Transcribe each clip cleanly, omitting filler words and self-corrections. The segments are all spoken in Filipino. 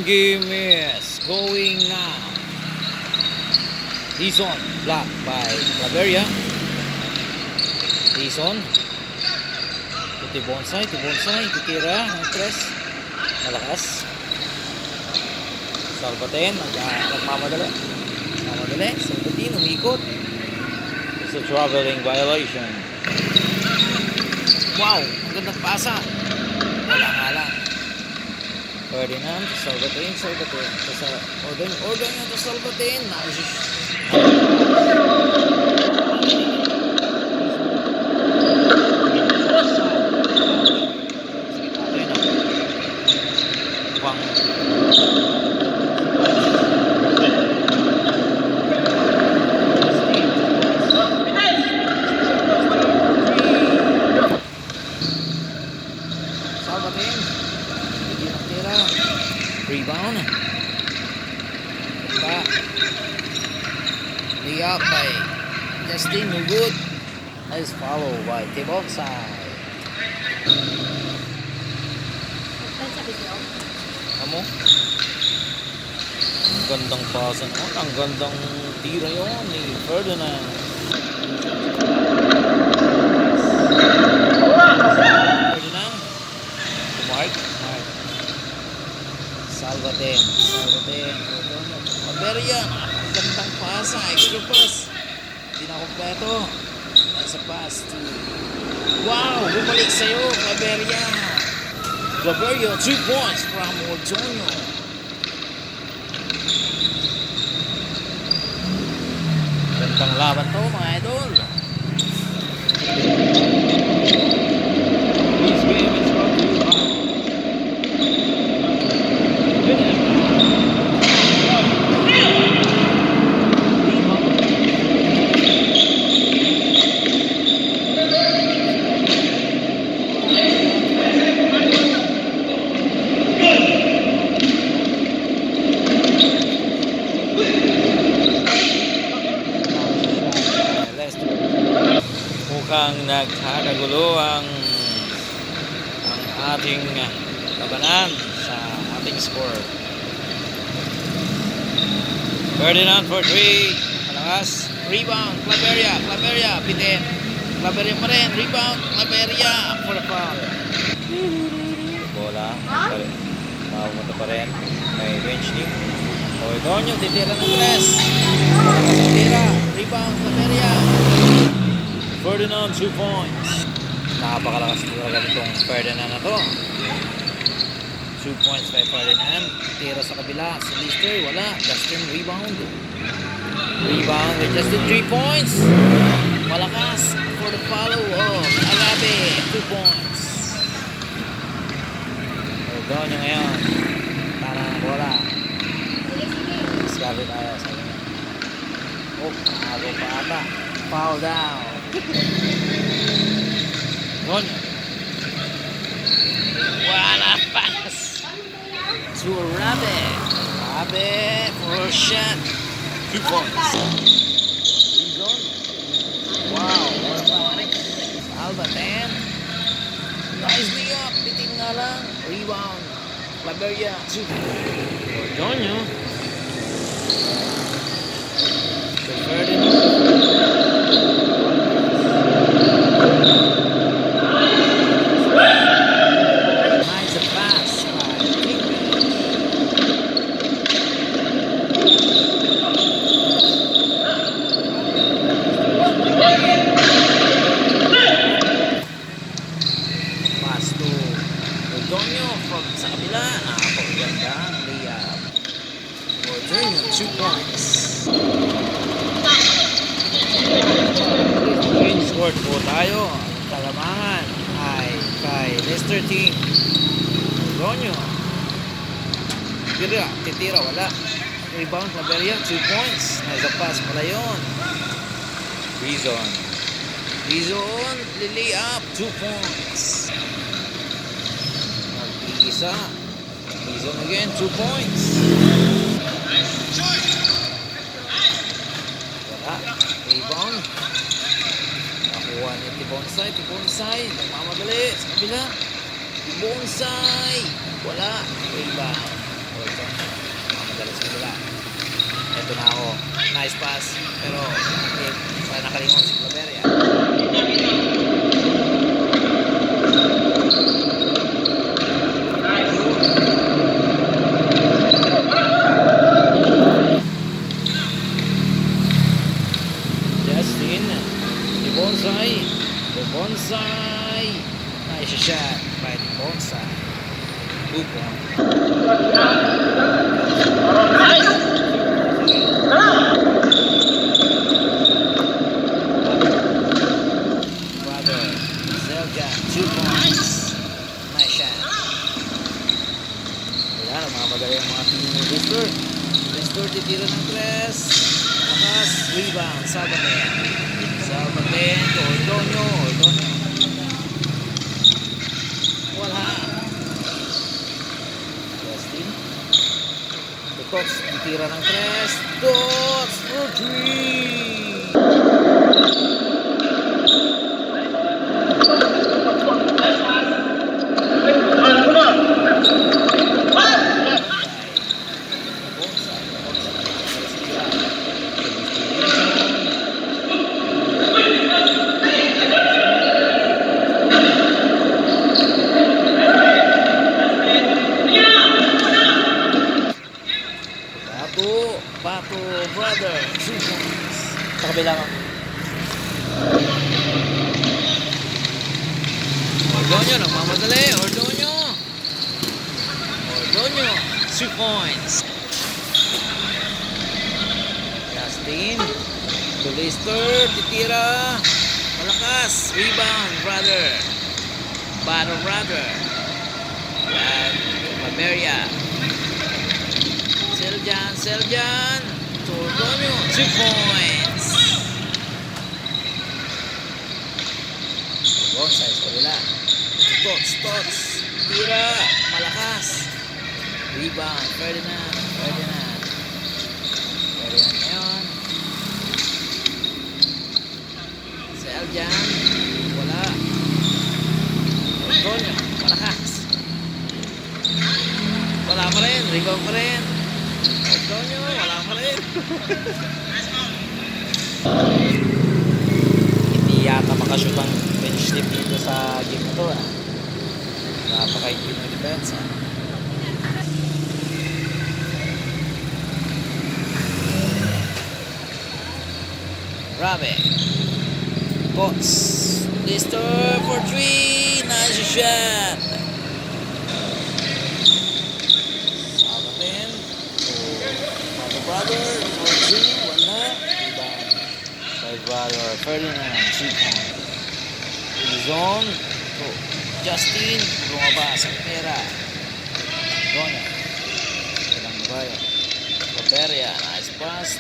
Game is going now. Dizon blocked by Claveria. Dizon. Tibonsay, titira ng press. Malakas. Salvaten, nagmamadali. Salvaten, umikot. It's a traveling violation. Wow, ang gandang pasa. Wala nga lang. Ferdinand, Salvaten. Order niya to Salvaten. Salvaten. Hindi nakatira. Rebound. Layup by Justin, no good. Nice follow by Tibonsay. Amo? Ang gandang pasa naman. Ang gandang tira yun ni Ferdinand. Mark. Salvaten. Claveria. Ang gandang pasa. Extra pass. Hindi na kompleto. Nasa pass to... Wow! Bumalik sa'yo, Claveria. 2 points from Ortonio. Gandang laban to, mga idol. This game is brought to you by mukhang nagkakagulo ang ating labanan sa ating score. Ferdinand for 3. Malakas. Rebound. Claveria. Pitin. Claveria pa rin. Rebound. Claveria for the foul. Bola. Mapunta pa rin. May bench team. Ortonio titira ng press. Titira. Rebound. Claveria. Ferdinand 2 points. Napakalakas talaga nitong Ferdinand na to. 2 points by Ferdinand. Tira sa kabila. Si Lister, wala. Justin, rebound with Justin, 3 points. Malakas for the follow of Agabe, 2 points. Doon nyo ngayon. Tara ng bola. Discover tayo sa inyo. Agaw pa ata. Foul down. Wala pass to Rabe for a shot. 2 points. Wow, Salvaten. Nice layup. Bitin nga lang. Rebound. Claveria 2. Ortonio. Ferdinand. Ortonio from sa kabila. Napakaganda ang layup. Ortonio, 2 points. Green scored po tayo. Talamangan ay kay Leicester team. Ortonio. Titira, wala. Rebound, Claveria, 2 points. Nasa pass pala yun. Dizon, lily up, 2 points. Isa. Dizon again, 2 points. Wala. Rebound. Nakuha ni Tibonsay. Nagmamadali sa kabila. Tibonsay. Wala. Rebound. nice pass. Pero hindi pa nakalingon si Claveria. Justin, the bonsai. Nice shot by the bonsai. Good one. Brother, Zelja, 2 points. Nice shot. Wala, nagmamadali ang mga team ni Lister. Lister, titira ng 3. Lakas, rebound, Salvaten to Ordonio. Wala. Justin. Tots, titira ng 3. Tots for 3. Pato brother, 2 points. Sa kabila mo. Ordonio, nagmamadali. Ordonio, 2 points. Justin, to Lister, titira. Malakas, rebound, brother. Pato brother. Claveria. Seljan, Ordonio, 2 points. Bonsai sa kabila. Tots, tira, malakas. Rebound, Ferdinand ngayon. Seljan, wala. Ordonio, malakas. Wala pa rin, rebound pa rin. Ordonio, wala pa rin. Hindi yata makashoot ang bench team dito sa game na to. Napaka-input ng defense. Rabe. Bots. Lister for 3. Nice shot. Brother for 2, wala. Rebound by brother Ferdinand, 2 points. In the zone, Justin, lumabas ang pera. Dona, ilang bayo. Claveria, nice pass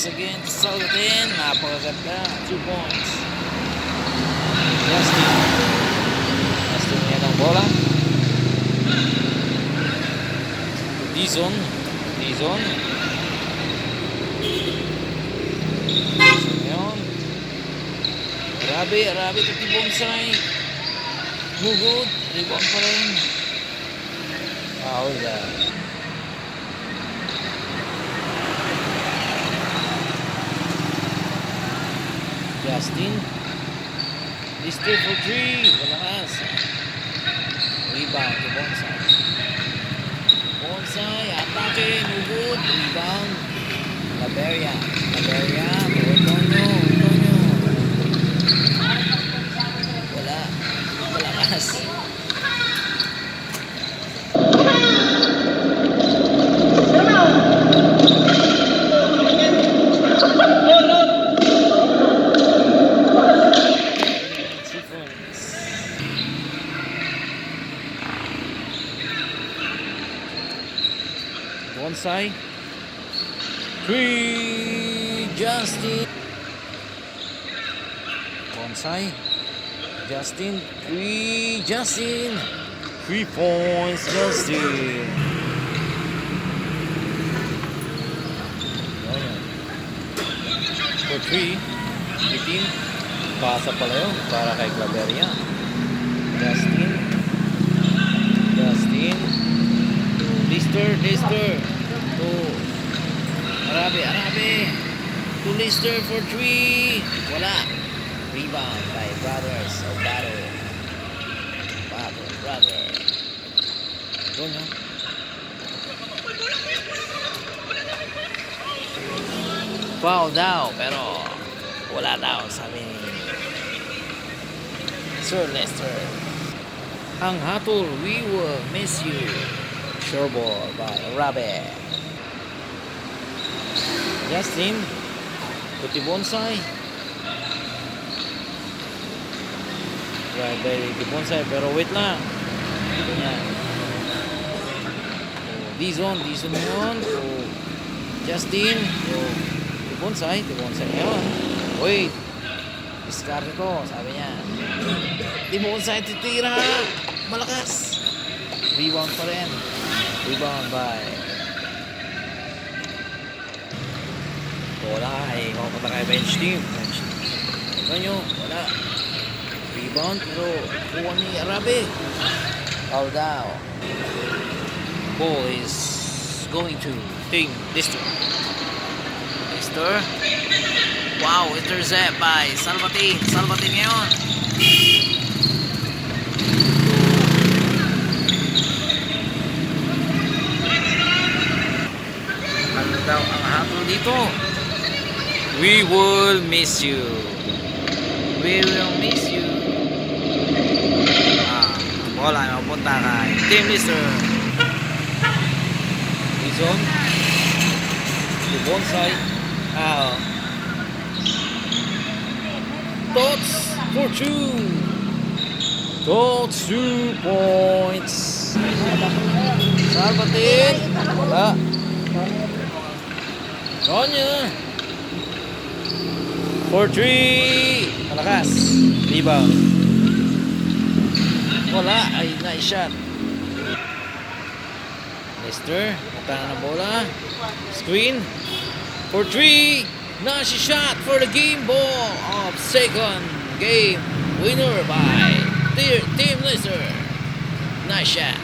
again to Salvaten, napakaganda, 2 points. Justin yan ang bola. Dizon. Ngayon. Rabi ito bonsai. Good. Rebound pa rin. Foul na. Justin. Lister for 3. Walakas. Rebound to bonsai, atake, no good, rebound. Claveria, Ordonio. Wala, malakas. Bonsai 3. Justin Bonsai Justin 3. Justin 3 points. Justin for 3. 18. Pasa pala yun para kay Claveria. Justin Lister to Arabe. To Lister for 3. Wala. Rebound by Brothers of Battle. Brother. Doon yun. Foul daw, pero wala daw, sabi ni Sir Lester. Ang hatol, we will miss you. Sure ball by Arabe. Justin, puti bonsai. Right, by the bonsai, pero wait lang. Yan. Dizon yun. So, Justin. So, Tibonsay ngayon. Wait. Discard to, sabi niya. Tibonsay titira. Malakas. Rebound pa rin. Rebound by. Wala ay makapunta kay bench team. Ito nyo, wala. Rebound pero kuha ni Arabe. Foul daw. Ball is going to Team Lister. Wow, intercept by Salvatin ngayon. Ano daw ang hatol dito? We will miss you. Bola ay mapunta kay Team Lister. Dizon. The bonsai. Tots for 2. Tots 2 points. Salvatin. Wala. Sonya. For 3. Malakas. Rebound. Wala. Ay, nice shot. Lister. Matang ng bola. Screen. For 3. Nice shot for the game ball of second game winner by Team Lister. Nice shot.